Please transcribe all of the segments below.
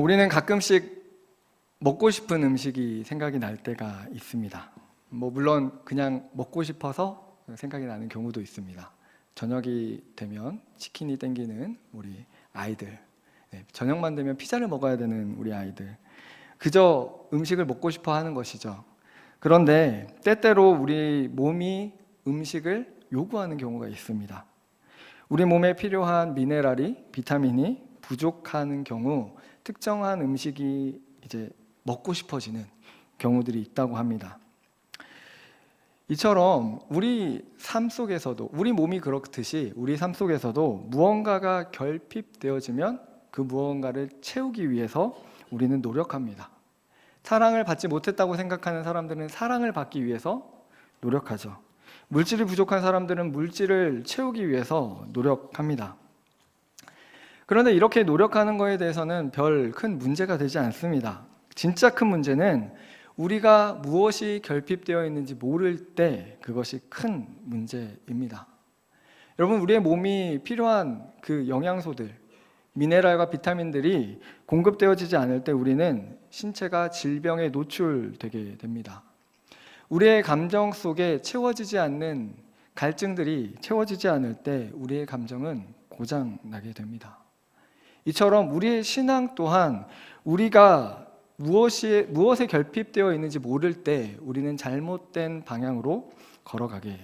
우리는 가끔씩 먹고 싶은 음식이 생각이 날 때가 있습니다. 물론 그냥 먹고 싶어서 생각이 나는 경우도 있습니다. 저녁이 되면 치킨이 땡기는 우리 아이들, 저녁만 되면 피자를 먹어야 되는 우리 아이들, 그저 음식을 먹고 싶어 하는 것이죠. 그런데 때때로 우리 몸이 음식을 요구하는 경우가 있습니다. 우리 몸에 필요한 미네랄이, 비타민이 부족한 경우 특정한 음식이 이제 먹고 싶어지는 경우들이 있다고 합니다. 이처럼 우리 삶 속에서도, 우리 몸이 그렇듯이 우리 삶 속에서도 무언가가 결핍되어지면 그 무언가를 채우기 위해서 우리는 노력합니다. 사랑을 받지 못했다고 생각하는 사람들은 사랑을 받기 위해서 노력하죠. 물질이 부족한 사람들은 물질을 채우기 위해서 노력합니다. 그런데 이렇게 노력하는 것에 대해서는 별 큰 문제가 되지 않습니다. 진짜 큰 문제는 우리가 무엇이 결핍되어 있는지 모를 때 그것이 큰 문제입니다. 여러분, 우리의 몸이 필요한 그 영양소들, 미네랄과 비타민들이 공급되어지지 않을 때 우리는 신체가 질병에 노출되게 됩니다. 우리의 감정 속에 채워지지 않는 갈증들이 채워지지 않을 때 우리의 감정은 고장나게 됩니다. 이처럼 우리의 신앙 또한 우리가 무엇에 결핍되어 있는지 모를 때 우리는 잘못된 방향으로 걸어가게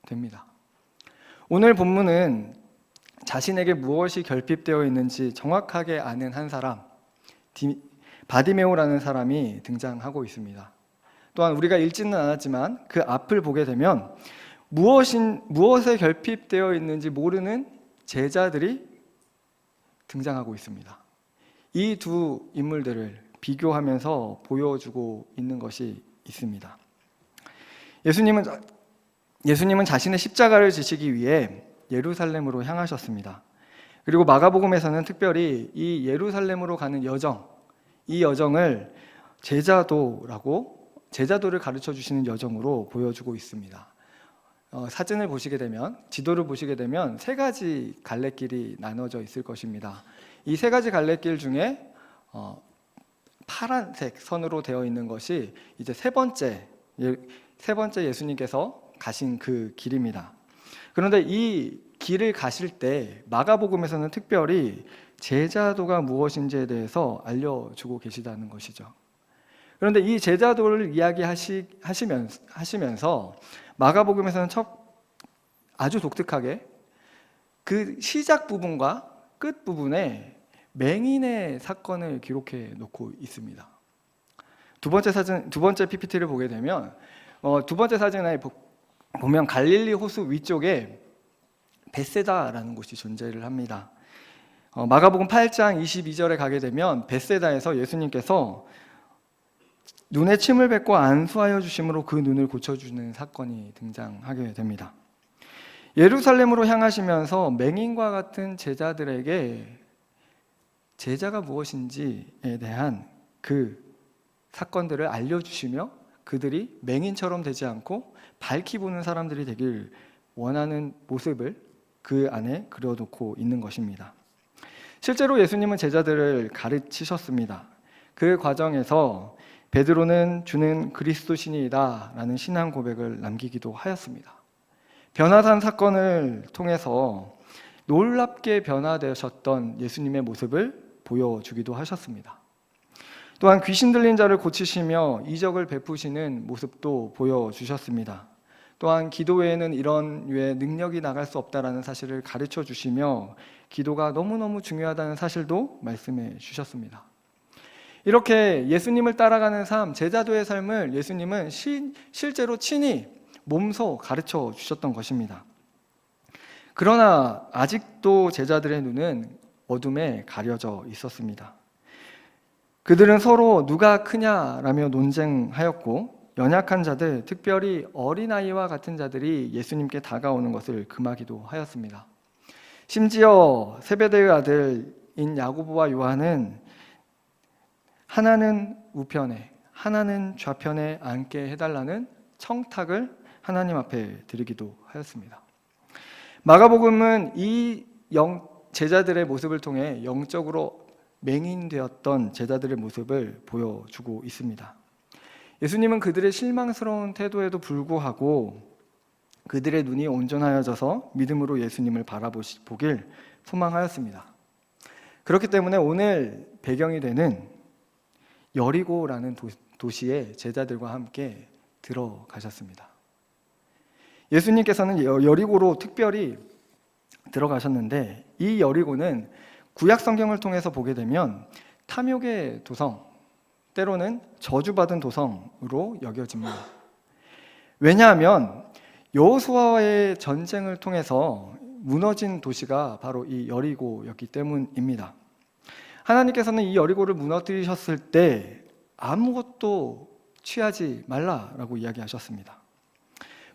됩니다. 오늘 본문은 자신에게 무엇이 결핍되어 있는지 정확하게 아는 한 사람, 바디메오라는 사람이 등장하고 있습니다. 또한 우리가 읽지는 않았지만 그 앞을 보게 되면 무엇에 결핍되어 있는지 모르는 제자들이 등장하고 있습니다. 이 두 인물들을 비교하면서 보여주고 있는 것이 있습니다. 예수님은 자신의 십자가를 지시기 위해 예루살렘으로 향하셨습니다. 그리고 마가복음에서는 특별히 이 예루살렘으로 가는 여정, 이 여정을 제자도를 가르쳐 주시는 여정으로 보여주고 있습니다. 사진을 보시게 되면, 지도를 보시게 되면 세 가지 갈래길이 나눠져 있을 것입니다. 이 세 가지 갈래길 중에 파란색 선으로 되어 있는 것이 이제 세 번째 예수님께서 가신 그 길입니다. 그런데 이 길을 가실 때 마가복음에서는 특별히 제자도가 무엇인지에 대해서 알려주고 계시다는 것이죠. 그런데 이 제자도를 이야기하시면서 마가복음에서는 아주 독특하게 그 시작 부분과 끝 부분에 맹인의 사건을 기록해 놓고 있습니다. 두 번째 PPT를 보게 되면 두 번째 사진에 보면 갈릴리 호수 위쪽에 벳세다라는 곳이 존재를 합니다. 마가복음 8장 22절에 가게 되면 벳세다에서 예수님께서 눈에 침을 뱉고 안수하여 주심으로 그 눈을 고쳐주는 사건이 등장하게 됩니다. 예루살렘으로 향하시면서 맹인과 같은 제자들에게 제자가 무엇인지에 대한 그 사건들을 알려주시며 그들이 맹인처럼 되지 않고 밝히 보는 사람들이 되길 원하는 모습을 그 안에 그려놓고 있는 것입니다. 실제로 예수님은 제자들을 가르치셨습니다. 그 과정에서 베드로는 주는 그리스도신이다 라는 신앙 고백을 남기기도 하였습니다. 변화산 사건을 통해서 놀랍게 변화되셨던 예수님의 모습을 보여주기도 하셨습니다. 또한 귀신 들린 자를 고치시며 이적을 베푸시는 모습도 보여주셨습니다. 또한 기도 외에는 이런 유의 능력이 나갈 수 없다라는 사실을 가르쳐 주시며 기도가 너무너무 중요하다는 사실도 말씀해 주셨습니다. 이렇게 예수님을 따라가는 삶, 제자도의 삶을 예수님은 실제로 친히 몸소 가르쳐 주셨던 것입니다. 그러나 아직도 제자들의 눈은 어둠에 가려져 있었습니다. 그들은 서로 누가 크냐라며 논쟁하였고 연약한 자들, 특별히 어린아이와 같은 자들이 예수님께 다가오는 것을 금하기도 하였습니다. 심지어 세베대의 아들인 야고보와 요한은 하나는 우편에, 하나는 좌편에 앉게 해달라는 청탁을 하나님 앞에 드리기도 하였습니다. 마가복음은 이 제자들의 모습을 통해 영적으로 맹인되었던 제자들의 모습을 보여주고 있습니다. 예수님은 그들의 실망스러운 태도에도 불구하고 그들의 눈이 온전하여져서 믿음으로 예수님을 바라보길 소망하였습니다. 그렇기 때문에 오늘 배경이 되는 여리고라는 도시에 제자들과 함께 들어가셨습니다. 예수님께서는 여리고로 특별히 들어가셨는데, 이 여리고는 구약 성경을 통해서 보게 되면 탐욕의 도성, 때로는 저주받은 도성으로 여겨집니다. 왜냐하면 여호수아의 전쟁을 통해서 무너진 도시가 바로 이 여리고였기 때문입니다. 하나님께서는 이 여리고를 무너뜨리셨을 때 아무것도 취하지 말라라고 이야기하셨습니다.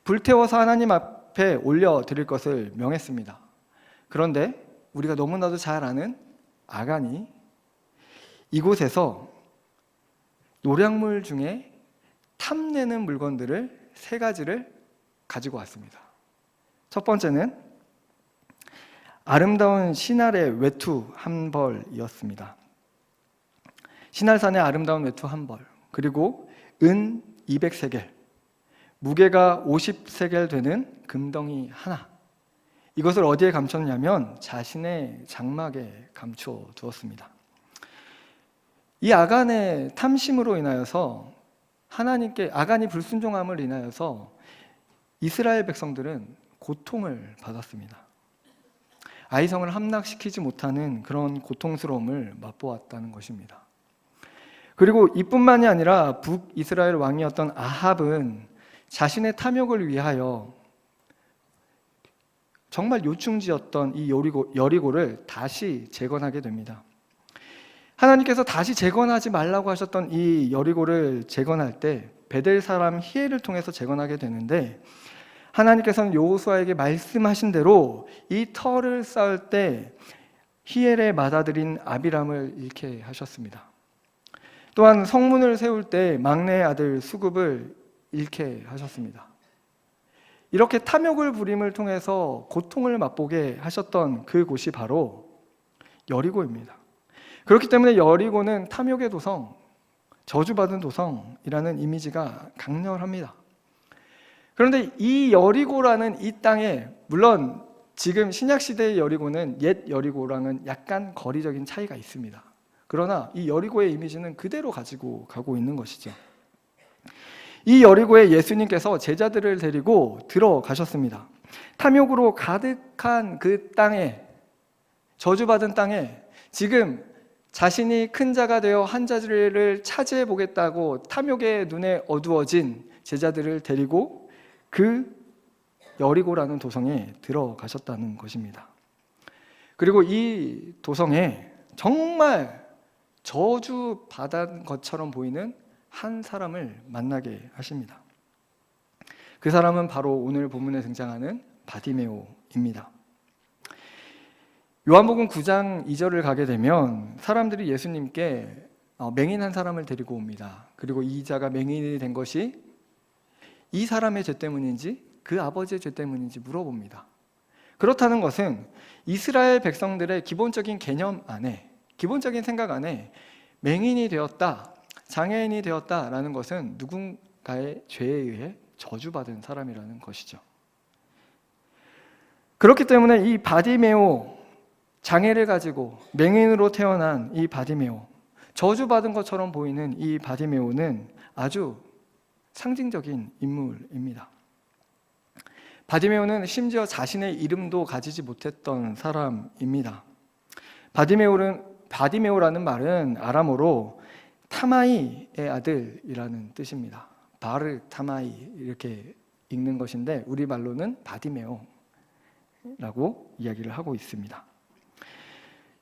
불태워서 하나님 앞에 올려드릴 것을 명했습니다. 그런데 우리가 너무나도 잘 아는 아간이 이곳에서 노략물 중에 탐내는 물건들을 3가지를 가지고 왔습니다. 첫 번째는 아름다운 신할의 외투 한 벌이었습니다. 신할산의 아름다운 외투 한 벌, 그리고 은 200세겔, 무게가 50세겔 되는 금덩이 하나. 이것을 어디에 감췄냐면 자신의 장막에 감춰 두었습니다. 이 아간의 탐심으로 인하여서 아간이 불순종함을 인하여서 이스라엘 백성들은 고통을 받았습니다. 아이성을 함락시키지 못하는 그런 고통스러움을 맛보았다는 것입니다. 그리고 이뿐만이 아니라 북이스라엘 왕이었던 아합은 자신의 탐욕을 위하여 정말 요충지였던 이 여리고를 다시 재건하게 됩니다. 하나님께서 다시 재건하지 말라고 하셨던 이 여리고를 재건할 때 베델 사람 히엘을 통해서 재건하게 되는데, 하나님께서는 여호수아에게 말씀하신 대로 이 터를 쌓을 때 히엘의 맏아들인 아비람을 잃게 하셨습니다. 또한 성문을 세울 때 막내 아들 수굽을 잃게 하셨습니다. 이렇게 탐욕을 부림을 통해서 고통을 맛보게 하셨던 그곳이 바로 여리고입니다. 그렇기 때문에 여리고는 탐욕의 도성, 저주받은 도성이라는 이미지가 강렬합니다. 그런데 이 여리고라는 이 땅에, 물론 지금 신약시대의 여리고는 옛 여리고랑은 약간 거리적인 차이가 있습니다. 그러나 이 여리고의 이미지는 그대로 가지고 가고 있는 것이죠. 이 여리고에 예수님께서 제자들을 데리고 들어가셨습니다. 탐욕으로 가득한 그 땅에, 저주받은 땅에 지금 자신이 큰 자가 되어 한 자리를 차지해 보겠다고 탐욕의 눈에 어두워진 제자들을 데리고 그 여리고라는 도성에 들어가셨다는 것입니다. 그리고 이 도성에 정말 저주받은 것처럼 보이는 한 사람을 만나게 하십니다. 그 사람은 바로 오늘 본문에 등장하는 바디메오입니다. 요한복음 9장 2절을 가게 되면 사람들이 예수님께 맹인한 사람을 데리고 옵니다. 그리고 이 자가 맹인이 된 것이 이 사람의 죄 때문인지 그 아버지의 죄 때문인지 물어봅니다. 그렇다는 것은 이스라엘 백성들의 기본적인 개념 안에, 기본적인 생각 안에 맹인이 되었다, 장애인이 되었다라는 것은 누군가의 죄에 의해 저주받은 사람이라는 것이죠. 그렇기 때문에 이 바디메오, 장애를 가지고 맹인으로 태어난 이 바디메오, 저주받은 것처럼 보이는 이 바디메오는 아주 상징적인 인물입니다. 바디메오는 심지어 자신의 이름도 가지지 못했던 사람입니다. 바디메오라는 말은 아람어로 타마이의 아들이라는 뜻입니다. 바르 타마이 이렇게 읽는 것인데 우리말로는 바디메오라고 이야기를 하고 있습니다.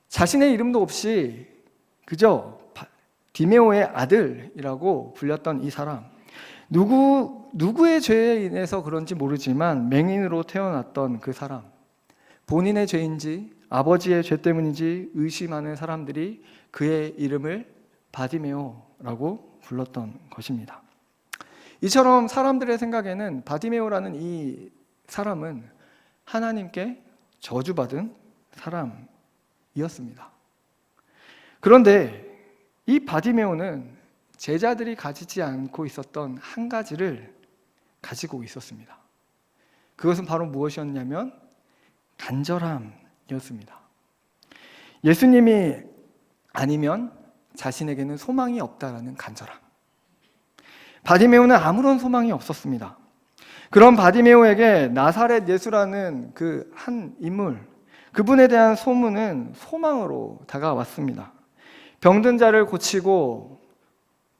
자신의 이름도 없이 그저 디메오의 아들이라고 불렸던 이 사람, 누구의 죄에 인해서 그런지 모르지만 맹인으로 태어났던 그 사람, 본인의 죄인지 아버지의 죄 때문인지 의심하는 사람들이 그의 이름을 바디메오라고 불렀던 것입니다. 이처럼 사람들의 생각에는 바디메오라는 이 사람은 하나님께 저주받은 사람이었습니다. 그런데 이 바디메오는 제자들이 가지지 않고 있었던 한 가지를 가지고 있었습니다. 그것은 바로 무엇이었냐면 간절함이었습니다. 예수님이 아니면 자신에게는 소망이 없다라는 간절함. 바디메오는 아무런 소망이 없었습니다. 그런 바디메오에게 나사렛 예수라는 그 한 인물, 그분에 대한 소문은 소망으로 다가왔습니다. 병든 자를 고치고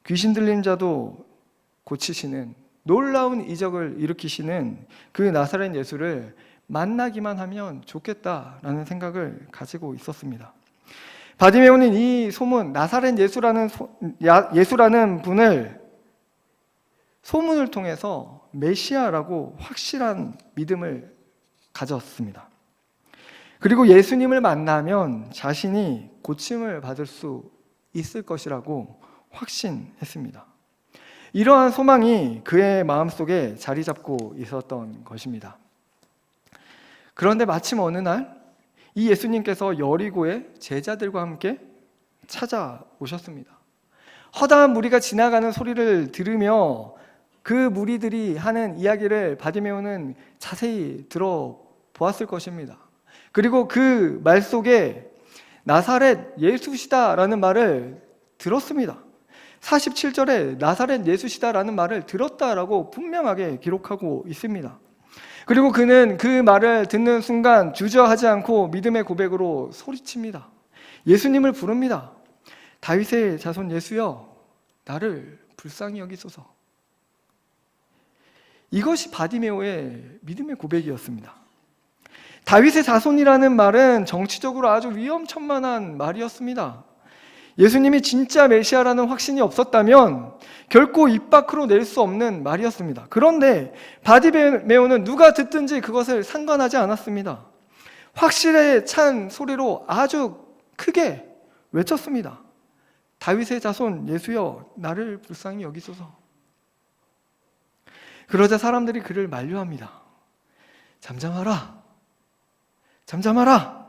귀신 들린 자도 고치시는 놀라운 이적을 일으키시는 그 나사렛 예수를 만나기만 하면 좋겠다라는 생각을 가지고 있었습니다. 바디메오는 이 소문, 나사렛 예수라는 분을 소문을 통해서 메시아라고 확실한 믿음을 가졌습니다. 그리고 예수님을 만나면 자신이 고침을 받을 수 있을 것이라고 확신했습니다. 이러한 소망이 그의 마음속에 자리 잡고 있었던 것입니다. 그런데 마침 어느 날 이 예수님께서 여리고의 제자들과 함께 찾아오셨습니다. 허다한 무리가 지나가는 소리를 들으며 그 무리들이 하는 이야기를 바디메오는 자세히 들어보았을 것입니다. 그리고 그 말 속에 나사렛 예수시다라는 말을 들었습니다. 47절에 나사렛 예수시다라는 말을 들었다라고 분명하게 기록하고 있습니다. 그리고 그는 그 말을 듣는 순간 주저하지 않고 믿음의 고백으로 소리칩니다. 예수님을 부릅니다. 다윗의 자손 예수여, 나를 불쌍히 여기소서. 이것이 바디메오의 믿음의 고백이었습니다. 다윗의 자손이라는 말은 정치적으로 아주 위험천만한 말이었습니다. 예수님이 진짜 메시아라는 확신이 없었다면 결코 입 밖으로 낼 수 없는 말이었습니다. 그런데 바디메오는 누가 듣든지 그것을 상관하지 않았습니다. 확실에 찬 소리로 아주 크게 외쳤습니다. 다윗의 자손 예수여, 나를 불쌍히 여기소서. 그러자 사람들이 그를 만류합니다. 잠잠하라. 잠잠하라.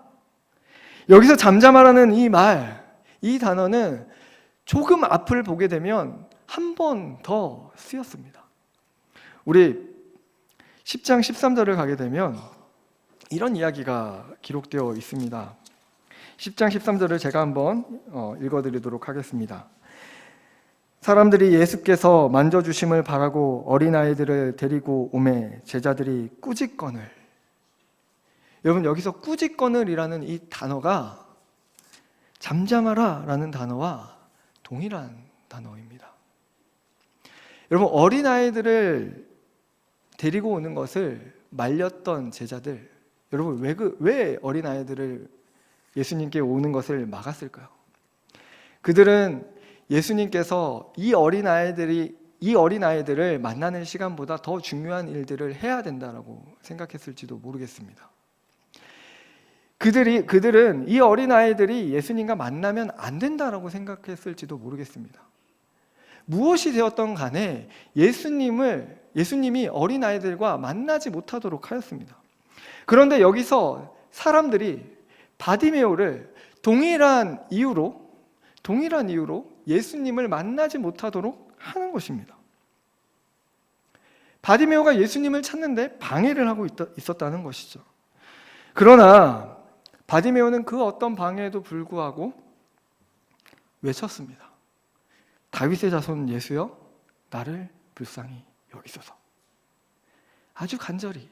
여기서 잠잠하라는 이 말, 이 단어는 조금 앞을 보게 되면 한 번 더 쓰였습니다. 우리 10장 13절을 가게 되면 이런 이야기가 기록되어 있습니다. 10장 13절을 제가 한번 읽어드리도록 하겠습니다. 사람들이 예수께서 만져주심을 바라고 어린아이들을 데리고 오매 제자들이 꾸짖거늘. 여러분, 여기서 꾸짖거늘이라는 이 단어가 잠잠하라 라는 단어와 동일한 단어입니다. 여러분, 어린아이들을 데리고 오는 것을 말렸던 제자들, 여러분 왜 어린아이들을 예수님께 오는 것을 막았을까요? 그들은 예수님께서 이 어린아이들을 만나는 시간보다 더 중요한 일들을 해야 된다라고 생각했을지도 모르겠습니다. 그들은 이 어린아이들이 예수님과 만나면 안 된다라고 생각했을지도 모르겠습니다. 무엇이 되었던 간에 예수님이 어린아이들과 만나지 못하도록 하였습니다. 그런데 여기서 사람들이 바디메오를 동일한 이유로 예수님을 만나지 못하도록 하는 것입니다. 바디메오가 예수님을 찾는데 방해를 하고 있었다는 것이죠. 그러나 바디메오는 그 어떤 방해에도 불구하고 외쳤습니다. 다윗의 자손 예수여, 나를 불쌍히 여기소서. 아주 간절히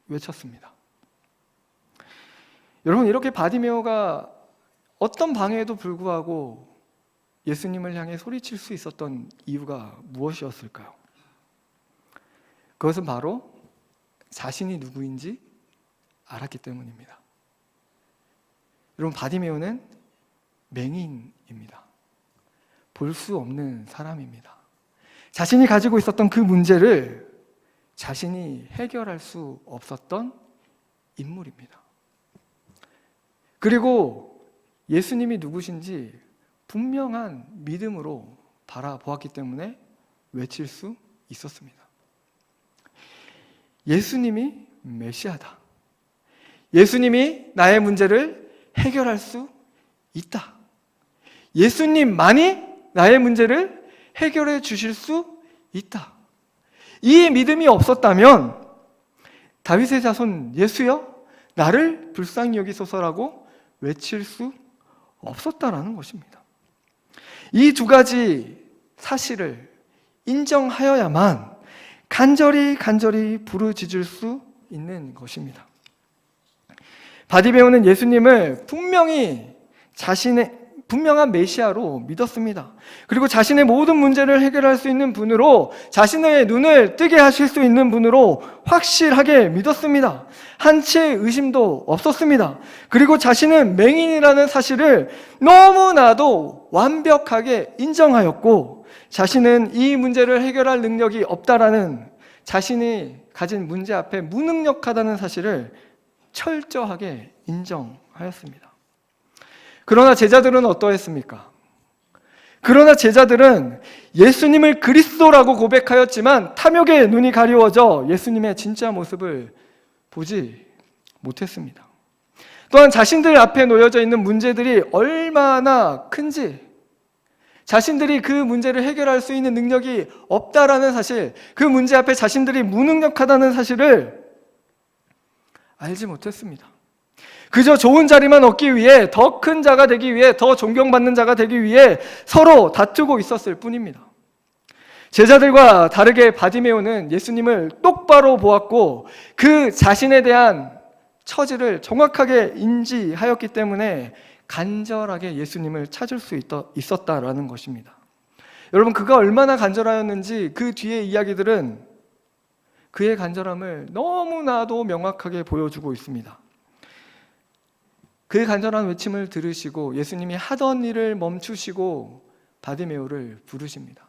외쳤습니다. 여러분, 이렇게 바디메오가 어떤 방해에도 불구하고 예수님을 향해 소리칠 수 있었던 이유가 무엇이었을까요? 그것은 바로 자신이 누구인지 알았기 때문입니다. 여러분, 바디메오는 맹인입니다. 볼 수 없는 사람입니다. 자신이 가지고 있었던 그 문제를 자신이 해결할 수 없었던 인물입니다. 그리고 예수님이 누구신지 분명한 믿음으로 바라보았기 때문에 외칠 수 있었습니다. 예수님이 메시아다. 예수님이 나의 문제를 해결할 수 있다. 예수님만이 나의 문제를 해결해 주실 수 있다. 이 믿음이 없었다면 다윗의 자손 예수여 나를 불쌍히 여기소서라고 외칠 수 없었다라는 것입니다. 이 두 가지 사실을 인정하여야만 간절히 부르짖을 수 있는 것입니다. 바디메오는 예수님을 분명히 자신의 분명한 메시아로 믿었습니다. 그리고 자신의 모든 문제를 해결할 수 있는 분으로, 자신의 눈을 뜨게 하실 수 있는 분으로 확실하게 믿었습니다. 한치의 의심도 없었습니다. 그리고 자신은 맹인이라는 사실을 너무나도 완벽하게 인정하였고, 자신은 이 문제를 해결할 능력이 없다라는, 자신이 가진 문제 앞에 무능력하다는 사실을 철저하게 인정하였습니다. 그러나 제자들은 어떠했습니까? 그러나 제자들은 예수님을 그리스도라고 고백하였지만 탐욕의 눈이 가리워져 예수님의 진짜 모습을 보지 못했습니다. 또한 자신들 앞에 놓여져 있는 문제들이 얼마나 큰지, 자신들이 그 문제를 해결할 수 있는 능력이 없다라는 사실, 그 문제 앞에 자신들이 무능력하다는 사실을 알지 못했습니다. 그저 좋은 자리만 얻기 위해, 더 큰 자가 되기 위해, 더 존경받는 자가 되기 위해 서로 다투고 있었을 뿐입니다. 제자들과 다르게 바디메오는 예수님을 똑바로 보았고 그 자신에 대한 처지를 정확하게 인지하였기 때문에 간절하게 예수님을 찾을 수 있었다라는 것입니다. 여러분, 그가 얼마나 간절하였는지 그 뒤의 이야기들은 그의 간절함을 너무나도 명확하게 보여주고 있습니다. 그의 간절한 외침을 들으시고 예수님이 하던 일을 멈추시고 바디메오를 부르십니다.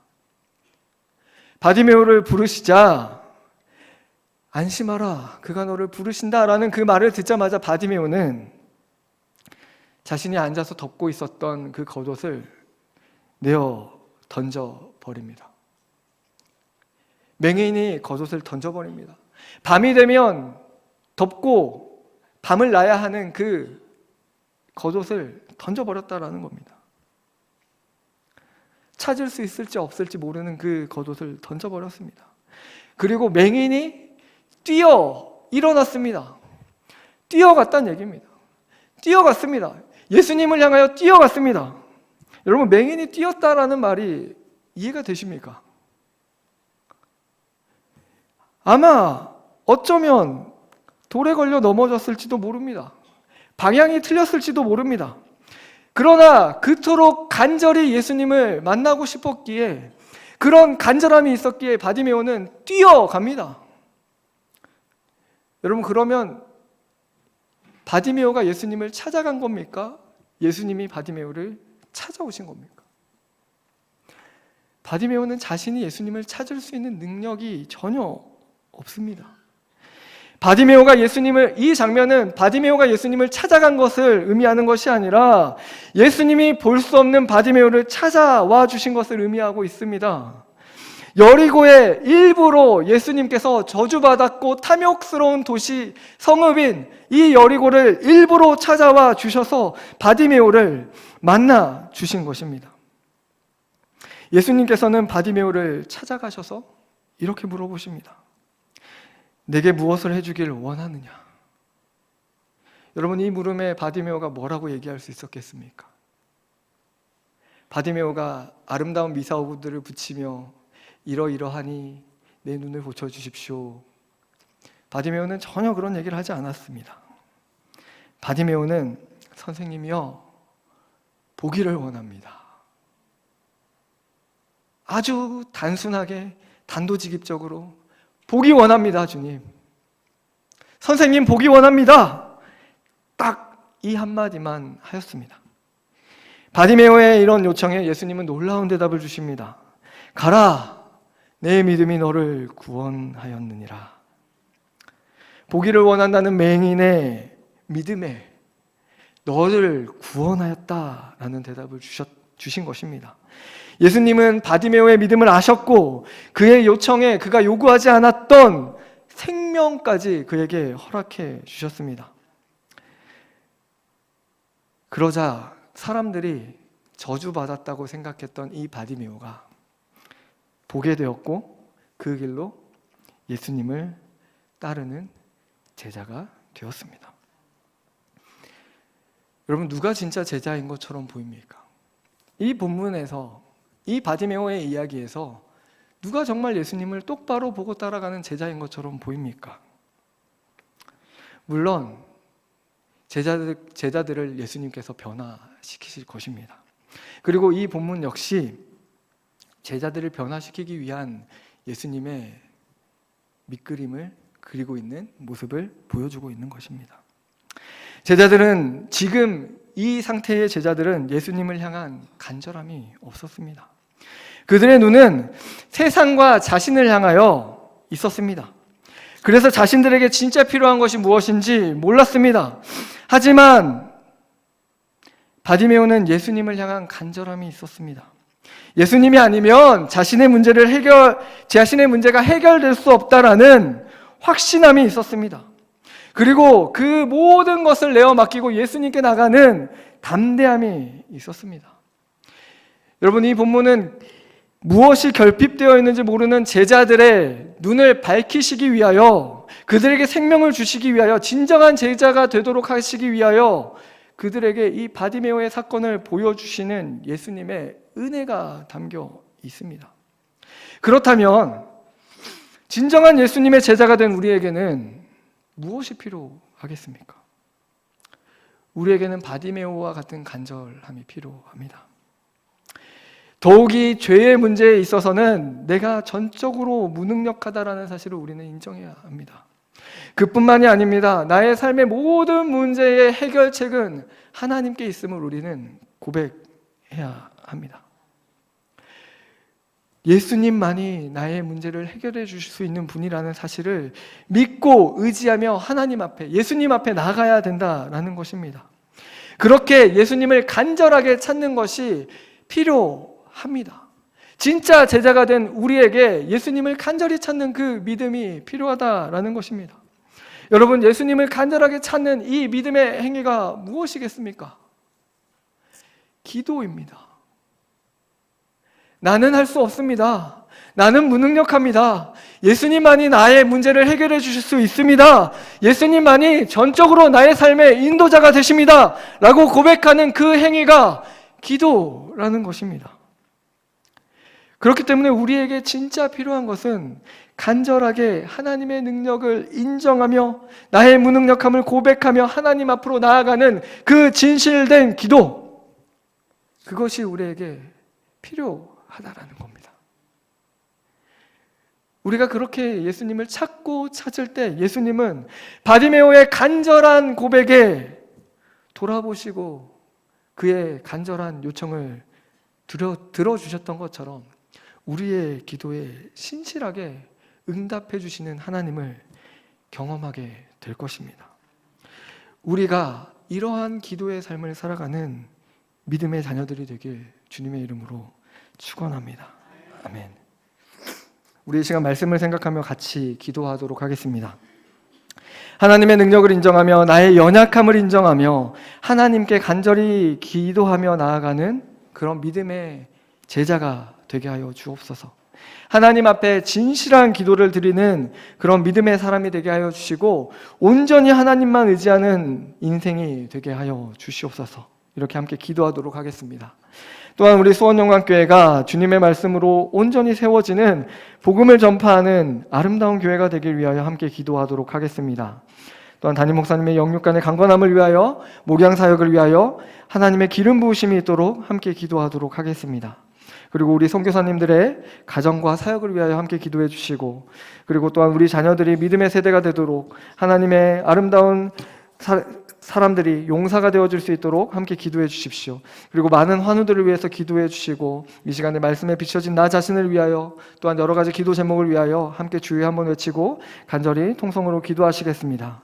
바디메오를 부르시자 안심하라, 그가 너를 부르신다라는 그 말을 듣자마자 바디메오는 자신이 앉아서 덮고 있었던 그 겉옷을 내어 던져버립니다. 맹인이 겉옷을 던져버립니다. 밤이 되면 덮고 밤을 나야 하는 그 겉옷을 던져버렸다라는 겁니다. 찾을 수 있을지 없을지 모르는 그 겉옷을 던져버렸습니다. 그리고 맹인이 뛰어 일어났습니다. 뛰어갔다는 얘기입니다. 뛰어갔습니다. 예수님을 향하여 뛰어갔습니다. 여러분, 맹인이 뛰었다라는 말이 이해가 되십니까? 아마 어쩌면 돌에 걸려 넘어졌을지도 모릅니다. 방향이 틀렸을지도 모릅니다. 그러나 그토록 간절히 예수님을 만나고 싶었기에, 그런 간절함이 있었기에 바디메오는 뛰어갑니다. 여러분, 그러면 바디메오가 예수님을 찾아간 겁니까? 예수님이 바디메오를 찾아오신 겁니까? 바디메오는 자신이 예수님을 찾을 수 있는 능력이 전혀 없습니다. 바디메오가 예수님을, 이 장면은 바디메오가 예수님을 찾아간 것을 의미하는 것이 아니라 예수님이 볼 수 없는 바디메오를 찾아와 주신 것을 의미하고 있습니다. 여리고의 일부로 예수님께서 저주받았고 탐욕스러운 도시, 성읍인 이 여리고를 일부러 찾아와 주셔서 바디메오를 만나 주신 것입니다. 예수님께서는 바디메오를 찾아가셔서 이렇게 물어보십니다. 내게 무엇을 해주길 원하느냐? 여러분, 이 물음에 바디메오가 뭐라고 얘기할 수 있었겠습니까? 바디메오가 아름다운 미사오브들을 붙이며 이러이러하니 내 눈을 고쳐주십시오. 바디메오는 전혀 그런 얘기를 하지 않았습니다. 바디메오는 선생님이여, 보기를 원합니다. 아주 단순하게 단도직입적으로 보기 원합니다, 주님. 선생님, 보기 원합니다. 딱 이 한마디만 하였습니다. 바디메오의 이런 요청에 예수님은 놀라운 대답을 주십니다. 가라, 내 믿음이 너를 구원하였느니라. 보기를 원한다는 맹인의 믿음에 너를 구원하였다라는 대답을 주신 것입니다. 예수님은 바디메오의 믿음을 아셨고 그의 요청에 그가 요구하지 않았던 생명까지 그에게 허락해 주셨습니다. 그러자 사람들이 저주받았다고 생각했던 이 바디메오가 보게 되었고 그 길로 예수님을 따르는 제자가 되었습니다. 여러분, 누가 진짜 제자인 것처럼 보입니까? 이 본문에서, 이 바디메오의 이야기에서 누가 정말 예수님을 똑바로 보고 따라가는 제자인 것처럼 보입니까? 물론 제자들을 예수님께서 변화시키실 것입니다. 그리고 이 본문 역시 제자들을 변화시키기 위한 예수님의 밑그림을 그리고 있는 모습을 보여주고 있는 것입니다. 제자들은, 지금 이 상태의 제자들은 예수님을 향한 간절함이 없었습니다. 그들의 눈은 세상과 자신을 향하여 있었습니다. 그래서 자신들에게 진짜 필요한 것이 무엇인지 몰랐습니다. 하지만 바디메오는 예수님을 향한 간절함이 있었습니다. 예수님이 아니면 자신의 문제가 해결될 수 없다라는 확신함이 있었습니다. 그리고 그 모든 것을 내어 맡기고 예수님께 나가는 담대함이 있었습니다. 여러분, 이 본문은 무엇이 결핍되어 있는지 모르는 제자들의 눈을 밝히시기 위하여, 그들에게 생명을 주시기 위하여, 진정한 제자가 되도록 하시기 위하여 그들에게 이 바디메오의 사건을 보여주시는 예수님의 은혜가 담겨 있습니다. 그렇다면 진정한 예수님의 제자가 된 우리에게는 무엇이 필요하겠습니까? 우리에게는 바디메오와 같은 간절함이 필요합니다. 더욱이 죄의 문제에 있어서는 내가 전적으로 무능력하다라는 사실을 우리는 인정해야 합니다. 그뿐만이 아닙니다. 나의 삶의 모든 문제의 해결책은 하나님께 있음을 우리는 고백해야 합니다. 예수님만이 나의 문제를 해결해 주실 수 있는 분이라는 사실을 믿고 의지하며 하나님 앞에, 예수님 앞에 나가야 된다라는 것입니다. 그렇게 예수님을 간절하게 찾는 것이 필요합니다. 진짜 제자가 된 우리에게 예수님을 간절히 찾는 그 믿음이 필요하다라는 것입니다. 여러분, 예수님을 간절하게 찾는 이 믿음의 행위가 무엇이겠습니까? 기도입니다. 나는 할 수 없습니다. 나는 무능력합니다. 예수님만이 나의 문제를 해결해 주실 수 있습니다. 예수님만이 전적으로 나의 삶의 인도자가 되십니다. 라고 고백하는 그 행위가 기도라는 것입니다. 그렇기 때문에 우리에게 진짜 필요한 것은 간절하게 하나님의 능력을 인정하며 나의 무능력함을 고백하며 하나님 앞으로 나아가는 그 진실된 기도, 그것이 우리에게 필요하다라는 겁니다. 우리가 그렇게 예수님을 찾고 찾을 때 예수님은 바디메오의 간절한 고백에 돌아보시고 그의 간절한 요청을 들어주셨던 것처럼 우리의 기도에 신실하게 응답해 주시는 하나님을 경험하게 될 것입니다. 우리가 이러한 기도의 삶을 살아가는 믿음의 자녀들이 되길 주님의 이름으로 축원합니다. 아멘. 우리 이 시간 말씀을 생각하며 같이 기도하도록 하겠습니다. 하나님의 능력을 인정하며 나의 연약함을 인정하며 하나님께 간절히 기도하며 나아가는 그런 믿음의 제자가 되게 하여 주옵소서. 하나님 앞에 진실한 기도를 드리는 그런 믿음의 사람이 되게 하여 주시고 온전히 하나님만 의지하는 인생이 되게 하여 주시옵소서. 이렇게 함께 기도하도록 하겠습니다. 또한 우리 수원영광교회가 주님의 말씀으로 온전히 세워지는 복음을 전파하는 아름다운 교회가 되길 위하여 함께 기도하도록 하겠습니다. 또한 담임 목사님의 영육간의 강건함을 위하여, 목양 사역을 위하여 하나님의 기름 부으심이 있도록 함께 기도하도록 하겠습니다. 그리고 우리 선교사님들의 가정과 사역을 위하여 함께 기도해 주시고, 그리고 또한 우리 자녀들이 믿음의 세대가 되도록 하나님의 아름다운 사람들이 용사가 되어줄 수 있도록 함께 기도해 주십시오. 그리고 많은 환우들을 위해서 기도해 주시고 이 시간에 말씀에 비춰진 나 자신을 위하여 또한 여러 가지 기도 제목을 위하여 함께 주여 한번 외치고 간절히 통성으로 기도하시겠습니다.